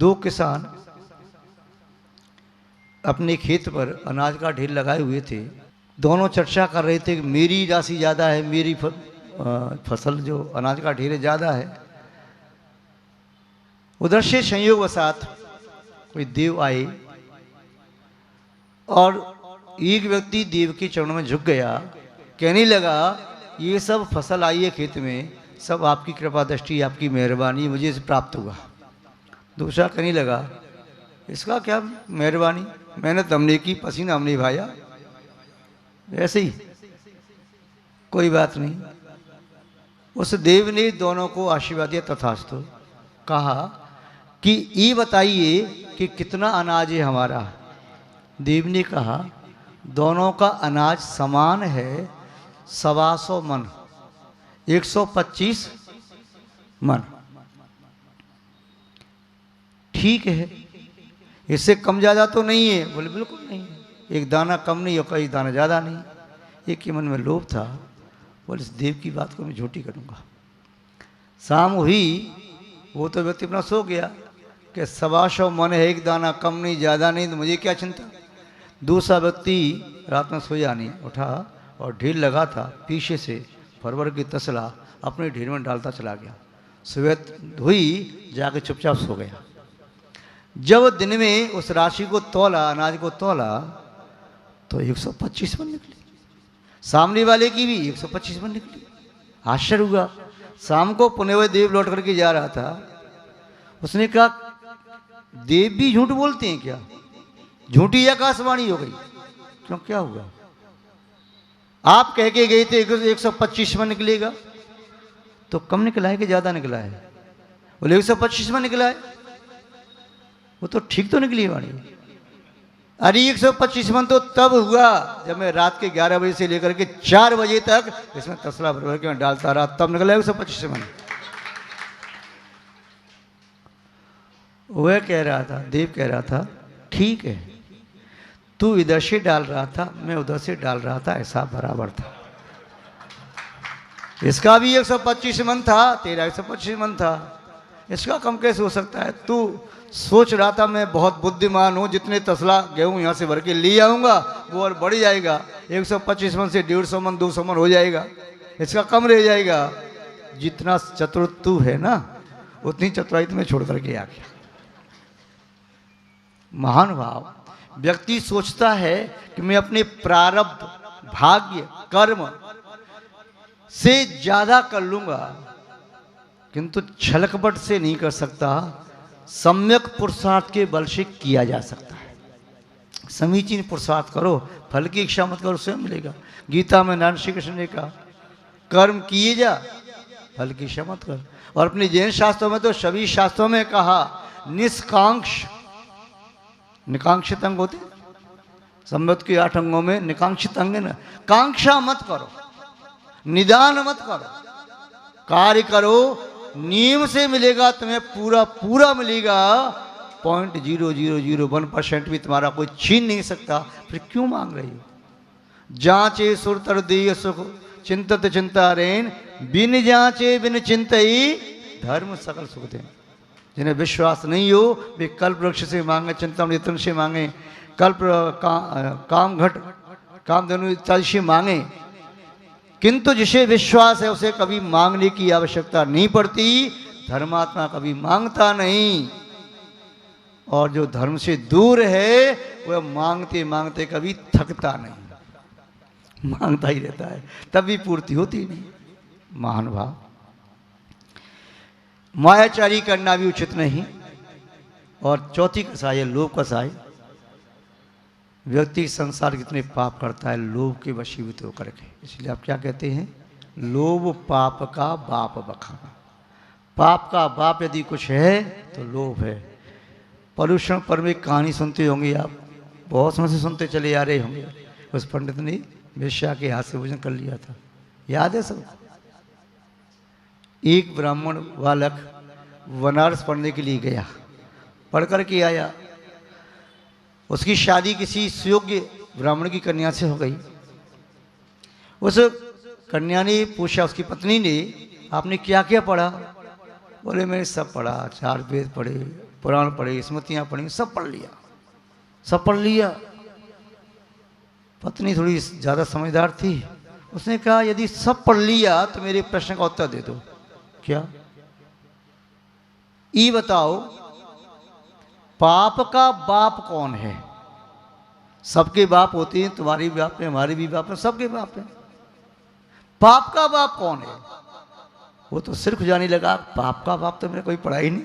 दो किसान अपने खेत पर अनाज का ढेर लगाए हुए थे। दोनों चर्चा कर रहे थे कि मेरी राशि ज़्यादा है, मेरी फसल जो अनाज का ढेर है ज़्यादा है। उधर से संयोगवशात कोई देव आए और एक व्यक्ति देव के चरणों में झुक गया, कहने लगा ये सब फसल आई है खेत में, सब आपकी कृपा दृष्टि, आपकी मेहरबानी, मुझे इसे प्राप्त हुआ। दूसरा कहने लगा इसका क्या मेहरबानी, मेहनत हमने की, पसीना हमने भाया, ऐसे ही कोई बात नहीं। उस देव ने दोनों को आशीर्वाद दिया, तथास्तु। कहा कि ये बताइए कि कितना अनाज है हमारा। देव ने कहा दोनों का अनाज समान है, 125 मन, 125 मन। ठीक है, इससे कम ज़्यादा तो नहीं है? बोले बिल्कुल नहीं, एक दाना कम नहीं और कई दाना ज़्यादा नहीं। एक के मन में लोभ था, बोले इस देव की बात को मैं झूठी करूँगा। शाम हुई, वो तो व्यक्ति अपना सो गया कि 125 मन है, एक दाना कम नहीं ज़्यादा नहीं, तो मुझे क्या चिंता। दूसरा व्यक्ति रात में सोया नहीं, उठा और ढेर लगा था, पीछे से फरवर की तसला अपने ढेर में डालता चला गया। सुबह हुई, जाके चुपचाप सो गया। जब दिन में उस राशि को तोला, अनाज को तोला, तो 125 मन निकली। सामने वाले की भी 125 मन निकली। आश्चर्य हुआ। शाम को पुणे हुए देव लौट करके जा रहा था। उसने कहा देव भी झूठ बोलते हैं क्या? झूठी आकाशवाणी हो गई। क्यों, क्या हुआ? आप कह के गए थे 125 मन निकलेगा, तो कम निकला है कि ज्यादा निकला है? बोले 125 मन निकला है। वो तो ठीक तो निकली वाणी। अरे 125 मन तो तब हुआ जब मैं रात के 11 बजे से लेकर के 4 बजे तक इसमें तसला भर के मैं डालता रहा, तब निकला 125 मन। वह कह रहा था, देव कह रहा था ठीक है, तू इधर से डाल रहा था, मैं उधर से डाल रहा था, ऐसा बराबर था। इसका भी 125 मन था, तेरा 125 मन था, इसका कम कैसे हो सकता है? तू सोच रहा था मैं बहुत बुद्धिमान हूं, जितने तसला गेहूं यहां से भर के ले आऊंगा वो और बढ़ जाएगा, 125 मन से 150 मन 200 मन हो जाएगा, इसका कम रह जाएगा। जितना चतुर तू है ना, उतनी चतुराई तुम्हें छोड़ करके आ गया। महान भाव। व्यक्ति सोचता है कि मैं अपने प्रारब्ध, भाग्य, कर्म से ज्यादा कर लूंगा, किंतु छलकपट से नहीं कर सकता। सम्यक पुरुषार्थ के बल से किया जा सकता है। समीचीन पुरुषार्थ करो, फल की इच्छा मत करो, स्वयं मिलेगा। गीता में नारायण श्री कृष्ण ने कहा कर्म किए जा, फल की इच्छा मत कर। और अपने जैन शास्त्रों में तो सभी शास्त्रों में कहा निष्कांक्ष, निकांक्षित अंग होते, संवत के 8 अंगों में निकांक्षित अंग है ना। कांक्षा मत करो, निदान मत करो, कार्य करो, नियम से मिलेगा तुम्हें, पूरा पूरा मिलेगा। 0.0001% भी तुम्हारा कोई छीन नहीं सकता। फिर क्यों मांग रही हो? जांचे सुर तर देय सुख चिंतत चिंता रेन, बिन जांचे बिन चिंतई धर्म सकल सुख दे। जिन्हें विश्वास नहीं हो वे कल्प वृक्ष से मांगे, चिंतामणि यत्न से मांगे, कल्प काम घट कामधेनु इत्यादि से मांगे, किंतु जिसे विश्वास है उसे कभी मांगने की आवश्यकता नहीं पड़ती। धर्मात्मा कभी मांगता नहीं, और जो धर्म से दूर है वह मांगते मांगते कभी थकता नहीं, मांगता ही रहता है, तभी पूर्ति होती नहीं। महान भाव। मायाचारी करना भी उचित नहीं। और चौथी कसाई है लोभ कसाई। व्यक्ति संसार कितने पाप करता है लोभ के वशीभूत होकर के। इसलिए आप क्या कहते हैं, लोभ पाप का बाप बखाना। पाप का बाप यदि कुछ है तो लोभ है। पॉल्यूशन पर में कहानी सुनते होंगे आप, बहुत समय से सुनते चले आ रहे होंगे। उस पंडित ने वेश्या के हाथ से भोजन कर लिया था, याद है सब। एक ब्राह्मण बालक बनारस पढ़ने के लिए गया, पढ़ कर के आया। उसकी शादी किसी सुयोग्य ब्राह्मण की कन्या से हो गई। उस कन्या ने पूछा उसकी पत्नी ने, आपने क्या क्या पढ़ा? बोले मैंने सब पढ़ा, 4 वेद पढ़े, पुराण पढ़े, स्मृतियाँ पढ़ी, सब पढ़ लिया, सब पढ़ लिया। पत्नी थोड़ी ज़्यादा समझदार थी, उसने कहा यदि सब पढ़ लिया तो मेरे प्रश्न का उत्तर दे दो। क्या? ये बताओ पाप का बाप कौन है? सबके बाप होते हैं, तुम्हारे भी बाप है, हमारे भी बाप है, सबके बाप है। पाप का बाप कौन है? वो तो सिर खुजाने लगा, पाप का बाप तो मैंने कोई पढ़ा ही नहीं।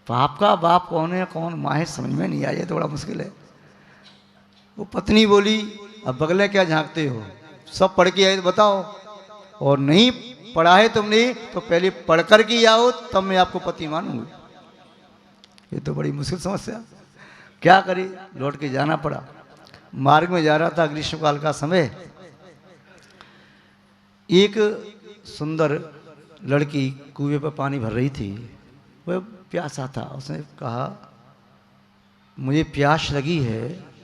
पाप का बाप कौन है, कौन माँ है, समझ में नहीं आया, तो बड़ा मुश्किल है। वो पत्नी बोली अब बगले क्या झांकते हो, सब पढ़ के आए तो बताओ, और नहीं पढ़ा है तुमने तो पहले पढ़ कर के आओ, तब मैं आपको पति मानूंगी। ये तो बड़ी मुश्किल समस्या, क्या करे, लौट के जाना पड़ा। मार्ग में जा रहा था, ग्रीष्मकाल का समय, एक सुंदर लड़की कुएं पर पानी भर रही थी, वह प्यासा था। उसने कहा मुझे प्यास लगी है,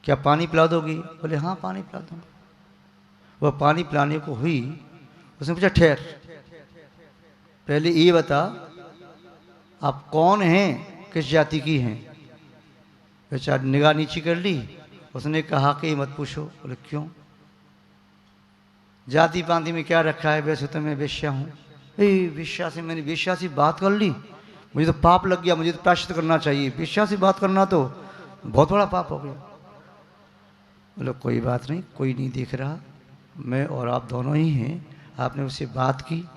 क्या पानी पिला दोगी? बोले हाँ पानी पिला दूंगा। वह पानी पिलाने को हुई, उसने पूछा ठहर, पहले ये बता आप कौन हैं, किस जाति की हैं? बेचारा निगाह नीची कर ली, उसने कहा कि मत पूछो। बोले क्यों? जाति पाति में क्या रखा है, वैसे तो मैं वेश्या हूँ। वेश्या से, मैंने वेश्या से बात कर ली, मुझे तो पाप लग गया, मुझे तो प्रायश्चित करना चाहिए, वेश्या से बात करना तो बहुत बड़ा पाप हो गया। बोले कोई बात नहीं, कोई नहीं देख रहा, मैं और आप दोनों ही हैं, आपने उससे बात की,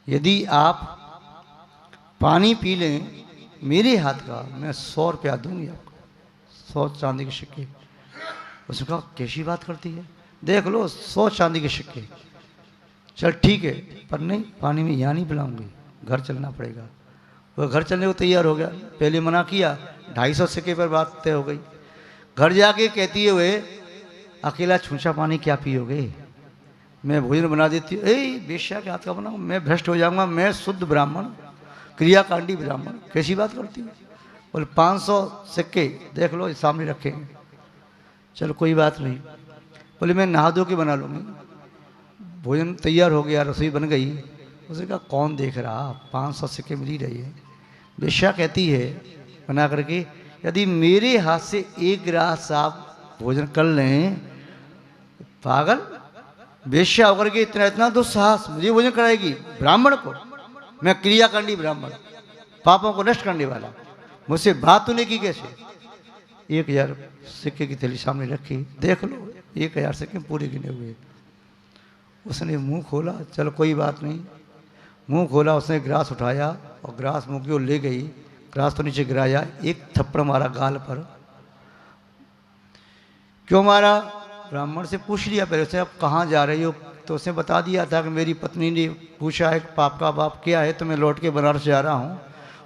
यदि आप पानी पी लें मेरे हाथ का, मैं 100 रुपया दूंगी आपको, 100 चांदी के सिक्के। उसने कहा कैसी बात करती है, देख लो 100 चांदी के सिक्के। चल ठीक है, पर नहीं, पानी में यहाँ नहीं पिलाऊंगी, घर चलना पड़ेगा। वह घर चलने को तैयार हो गया, पहले मना किया, 250 सिक्के पर बात तय हो गई। घर जाके कहती है वे अकेला छूछा पानी क्या पियोगे, मैं भोजन बना देती हूँ। वेश्या के हाथ का बनाऊँ, मैं भ्रष्ट हो जाऊंगा, मैं शुद्ध ब्राह्मण, क्रियाकांडी ब्राह्मण, कैसी बात करती है? बोले 500 सिक्के देख लो सामने रखे हैं। चलो कोई बात नहीं, बोले मैं नहा धो के बना लूँगी। भोजन तैयार हो गया, रसोई बन गई। उसने कहा कौन देख रहा, 500 सिक्के मिल ही रही है। वेश्या कहती है बना करके यदि मेरे हाथ से एक गिलास आप भोजन कर लें, पागल वेश्या होकर के इतना दुस्साहस, मुझे भोजन कराएगी, ब्राह्मण को, मैं क्रियाकांडी ब्राह्मण, पापों को नष्ट करने वाला, मुझसे बात तूने की कैसे? 1000 सिक्के की थैली सामने रखी, देख लो 1000 सिक्के पूरे गिने हुए। उसने मुंह खोला, चलो कोई बात नहीं, मुंह खोला, उसने गिलास उठाया और गिलास मुंह की ओर ले गई, गिलास तो नीचे गिराया, एक थप्पड़ मारा गाल पर। क्यों मारा? ब्राह्मण से पूछ लिया पहले उसने, अब कहाँ जा रही हो? तो उसने बता दिया था कि मेरी पत्नी ने पूछा है पाप का बाप क्या है, तो मैं लौट के बनारस जा रहा हूँ।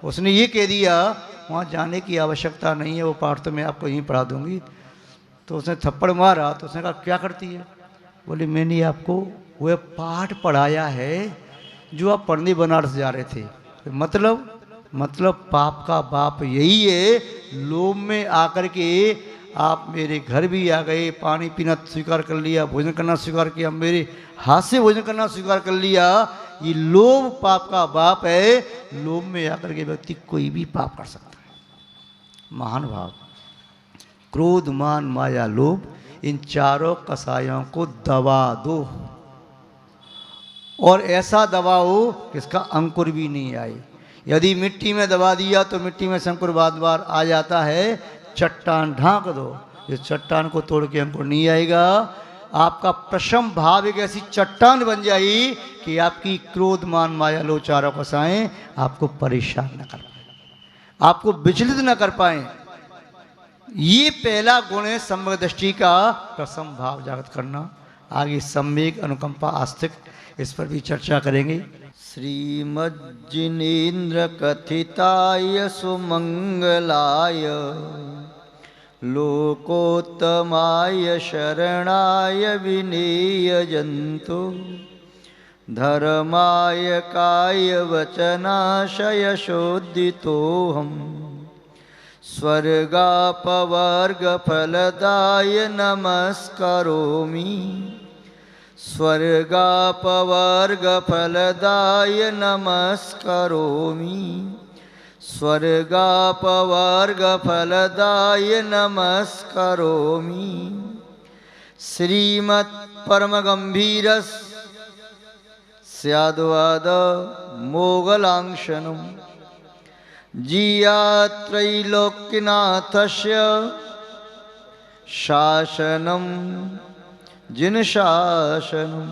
उसने ये कह दिया वहाँ जाने की आवश्यकता नहीं है, वो पाठ तो मैं आपको यहीं पढ़ा दूंगी। तो उसने थप्पड़ मारा, तो उसने कहा क्या करती है? बोले मैंने आपको वह पाठ पढ़ाया है जो आप पढ़ने बनारस जा रहे थे। मतलब पाप का बाप यही है, लोभ में आकर के आप मेरे घर भी आ गए, पानी पीना स्वीकार कर लिया, भोजन करना स्वीकार किया, मेरे हाथ से भोजन करना स्वीकार कर लिया। ये लोभ पाप का बाप है। लोभ में आकर के व्यक्ति कोई भी पाप कर सकता है। महान भाव, क्रोध मान माया लोभ, इन चारों कसायों को दबा दो, और ऐसा दबाओ कि इसका अंकुर भी नहीं आए। यदि मिट्टी में दबा दिया तो मिट्टी में से अंकुर बार बार आ जाता है। चट्टान ढांक दो, इस चट्टान को तोड़ के अंकुर नहीं आएगा। आपका प्रशम भाव एक ऐसी चट्टान बन जाए कि आपकी क्रोध मान माया लो चारों कसाएं आपको परेशान न कर पाए, आपको विचलित न कर पाए। ये पहला गुण है सम्यक दृष्टि का, प्रसम भाव जागृत करना। आगे सम्यक अनुकंपा आस्तिक, इस पर भी चर्चा करेंगे। श्रीमज्जिनेन्द्र कथिताय सुमंगलाय लोकोत्तमाय शरणाय विनेय जंतु धर्माय काय वचनाशय शोदितोऽहम् स्वर्गापवर्ग फलदाय नमस्करोमि स्वर्गापवर्गफलदाय नमस्करोमि। स्वर्गापवर्गफलदाय नमस्करोमि। श्रीमत्परमगम्भीरस्य स्याद्वाद मोगलांशनम् जियात्रैलोक्यनाथस्य शासनम जिन शासनम।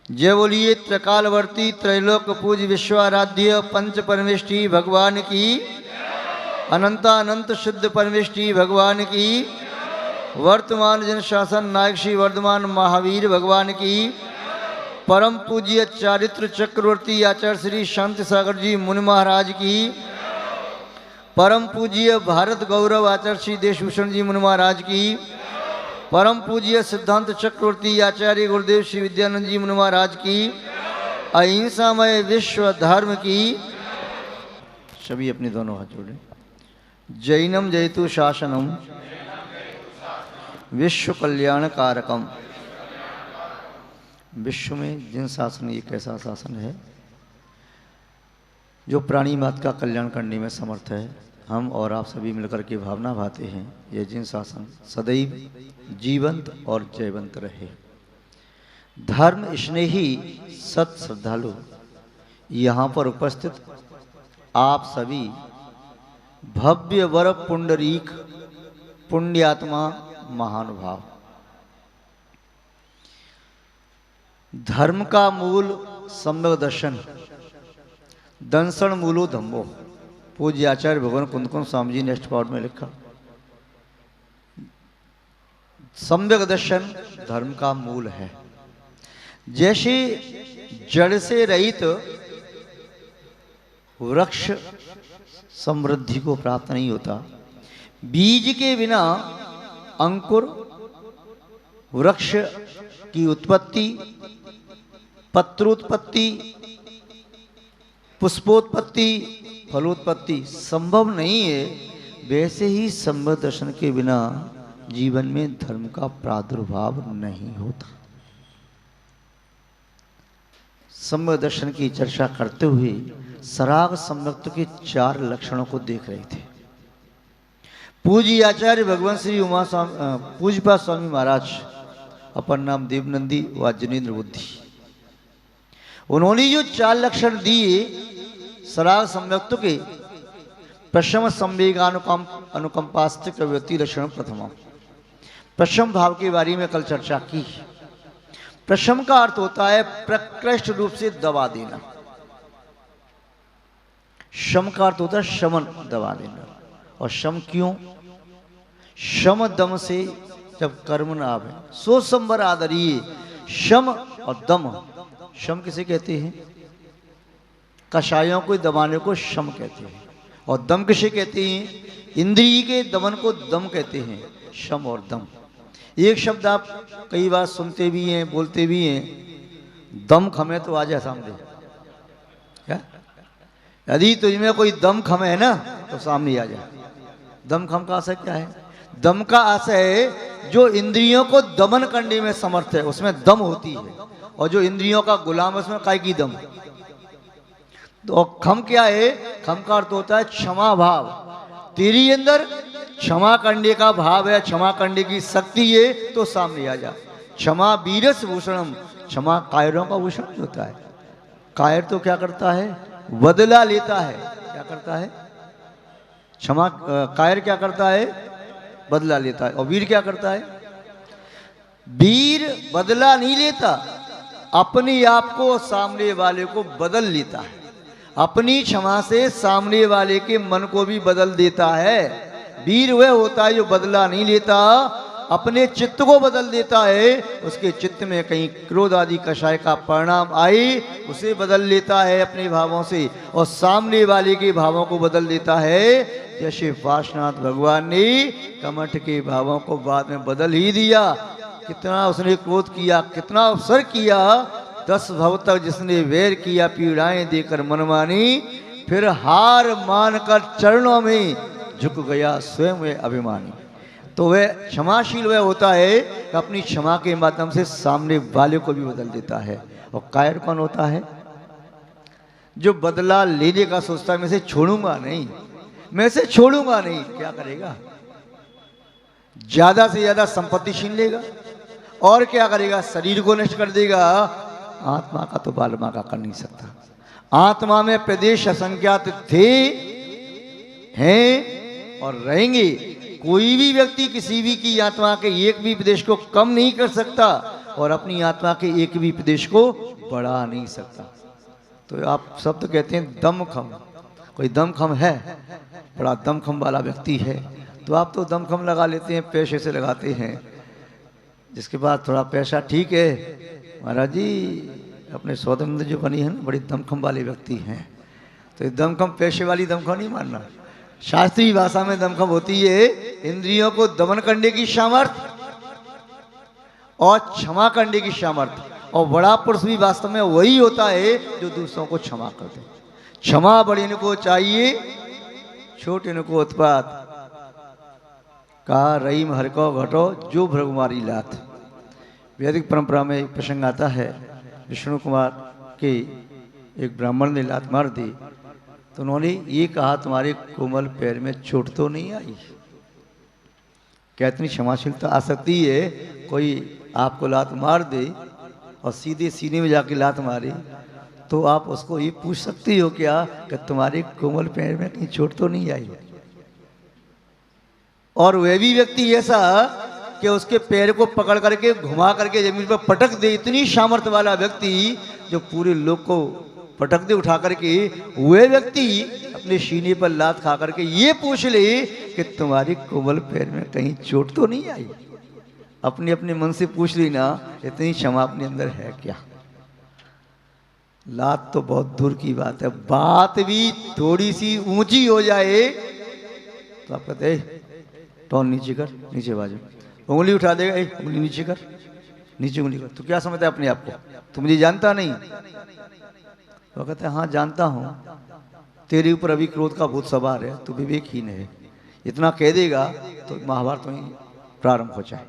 जय बोलिए त्रिकालवर्ती त्रैलोक पूज विश्वाराध्य पंच परमेष्टि भगवान की, अनंतानंत शुद्ध परमेष्टि भगवान की, वर्तमान जन शासन नायक श्री वर्धमान महावीर भगवान की, परम पूज्य चारित्र चक्रवर्ती आचार्य श्री शांति सागर जी मुनि महाराज की, परम पूज्य भारत गौरव आचार्य श्री देशभूषण जी मुनि महाराज की, परम पूज्य सिद्धांत चक्रवर्ती आचार्य गुरुदेव श्री विद्यानंद जी मुनि महाराज की, अहिंसामय विश्व धर्म की। सभी अपने दोनों हाथ जोड़े। जैनम जयतु शासनम विश्व कल्याण कारकम। विश्व में जिन शासन, एक ऐसा शासन है जो प्राणी मात्र का कल्याण करने में समर्थ है। हम और आप सभी मिलकर के भावना भाते हैं यह जिन शासन सदैव जीवंत और जयवंत रहे। धर्म स्नेही सत श्रद्धालु यहाँ पर उपस्थित आप सभी भव्य वर पुंडरीक पुण्यात्मा महानुभाव। धर्म का मूल सम्यक दर्शन, दंसन मूलो धम्मो। पूज्य आचार्य भगवान कुंदकुंद स्वामी जी नेक्स्ट पार्ट में लिखा, सम्यक दर्शन धर्म का मूल है। जैसे जड़ से रहित वृक्ष समृद्धि को प्राप्त नहीं होता, बीज के बिना अंकुर वृक्ष की उत्पत्ति, पत्रोत्पत्ति, पुष्पोत्पत्ति, फलोत्पत्ति संभव नहीं है। वैसे ही सम्यक दर्शन के बिना जीवन में धर्म का प्रादुर्भाव नहीं होता। सम्यक दर्शन की चर्चा करते हुए सराग सम्यक्त के 4 लक्षणों को देख रहे थे। पूज्य आचार्य भगवान श्री उमा पूज्यपाद स्वामी महाराज, अपन नाम देवनंदी व जनेन्द्र बुद्धि, उन्होंने जो 4 लक्षण दिए सराग सम्यक्त के, प्रशम संवेगानुकंपास्तिक व्यक्ति लक्षण प्रथमा। प्रशम भाव के बारे में कल चर्चा की। प्रशम का अर्थ होता है प्रकृष्ट रूप से दबा देना। शम का अर्थ होता है शमन, दबा देना। और शम क्यों? शम दम से जब कर्म न आवे सो संबर आदरिये। शम और दम, शम किसे कहते हैं? कषायों को दबाने को शम कहते हैं। और दम किसे कहते हैं? इंद्रिय के दमन को दम कहते हैं। शम और दम एक शब्द आप कई बार सुनते भी हैं, बोलते भी हैं। दम खमे तो आ जाए सामने। क्या? यदि तुझमें कोई दम खमे है ना तो सामने आ जाए। दम खम का आशय क्या है? दम का आशय है जो इंद्रियों को दमन करने में समर्थ है, उसमें दम होती है। और जो इंद्रियों का गुलाम है उसमें काय की दम। तो खम क्या है? खम का अर्थ होता है क्षमा भाव। तेरी अंदर क्षमा करने का भाव है, क्षमा करने की शक्ति है तो सामने आ जा। क्षमा वीरस भूषणम, क्षमा कायरों का भूषण होता है। कायर तो क्या करता है? बदला लेता है। क्या करता है? क्षमा कायर क्या करता है? बदला लेता है। और वीर क्या करता है? वीर बदला नहीं लेता, अपने आप को सामने वाले को बदल लेता है। अपनी क्षमा से सामने वाले के मन को भी बदल देता है। वीर वह होता है जो बदला नहीं लेता, अपने चित्त को बदल देता है। उसके चित्त में कहीं क्रोध आदि कषाय का परिणाम आए उसे बदल लेता है अपने भावों से, और सामने वाले के भावों को बदल देता है। जैसे वासनाथ भगवान ने कमठ के भावों को बाद में बदल ही दिया। कितना उसने क्रोध किया, कितना अवसर किया। 10 भव तक जिसने वैर किया पीड़ाएं देकर मनमानी, फिर हार मानकर चरणों में झुक गया स्वयं वे अभिमानी। तो वह क्षमाशील वह होता है कि अपनी क्षमा के माध्यम से सामने वाले को भी बदल देता है। और कायर कौन होता है? जो बदला लेने का सोचता है, मैं इसे छोड़ूंगा नहीं, मैं इसे छोड़ूंगा नहीं। क्या करेगा? ज्यादा से ज्यादा संपत्ति छीन लेगा और क्या करेगा? शरीर को नष्ट कर देगा। आत्मा का तो बालमा का कर नहीं सकता। आत्मा में प्रदेश असंख्यात थे, हैं और रहेंगे। कोई भी व्यक्ति किसी भी की आत्मा के एक भी प्रदेश को कम नहीं कर सकता और अपनी आत्मा के एक भी प्रदेश को बढ़ा नहीं सकता। तो आप सब तो कहते हैं दमखम, कोई दमखम है, बड़ा दमखम वाला व्यक्ति है, तो आप तो दमखम लगा लेते हैं, पैसे से लगाते हैं। जिसके बाद थोड़ा पैसा ठीक है, महाराज जी अपने सौदंद जो बनी है ना, बड़ी दमखम वाले व्यक्ति हैं। तो ये दमखम पैसे वाली दमखम नहीं मानना। शास्त्रीय भाषा में दमखम होती है इंद्रियों को दमन करने की सामर्थ्य और क्षमा करने की सामर्थ्य। और बड़ा पुरुष भी वास्तव में वही होता है जो दूसरों को क्षमा कर दे। क्षमा बड़े को चाहिए, छोटे को उत्पात। कहा रहीम हर को घटो जो भ्रगुमारी लात। वैदिक परंपरा में एक प्रसंग आता है, विष्णु कुमार के एक ब्राह्मण ने लात मार दी, तो उन्होंने ये कहा तुम्हारे कोमल पैर में चोट तो नहीं आई? क्या इतनी क्षमाशीलता आ सकती है? कोई आपको लात मार दे और सीधे सीने में जाके लात मारे, तो आप उसको ये पूछ सकती हो क्या कि तुम्हारे कोमल पैर में कहीं चोट तो नहीं आई? और वह भी व्यक्ति ऐसा कि उसके पैर को पकड़ करके घुमा करके जमीन पर पटक दे, इतनी सामर्थ्य वाला व्यक्ति जो पूरे लोग को पटक दे उठा करके, वह व्यक्ति अपने सीने पर लात खा करके ये पूछ ले कि तुम्हारे कोमल पैर में कहीं चोट तो नहीं आई? अपने अपने मन से पूछ ली ना, इतनी क्षमा अपने अंदर है क्या? लात तो बहुत दूर की बात है, बात भी थोड़ी सी ऊंची हो जाए तो आप कहते टॉन नीचे कर, नीचे बाजू, उंगली उठा देगा, उंगली नीचे कर, नीचे उंगली कर। तो क्या समझता है अपने आप को? तुम मुझे जानता नहीं? वो कहते हैं हाँ जानता हूं, तेरे ऊपर अभी क्रोध का भूत सवार है, तू विवेकहीन है। इतना कह देगा तो महाभारत वहीं प्रारंभ हो जाए।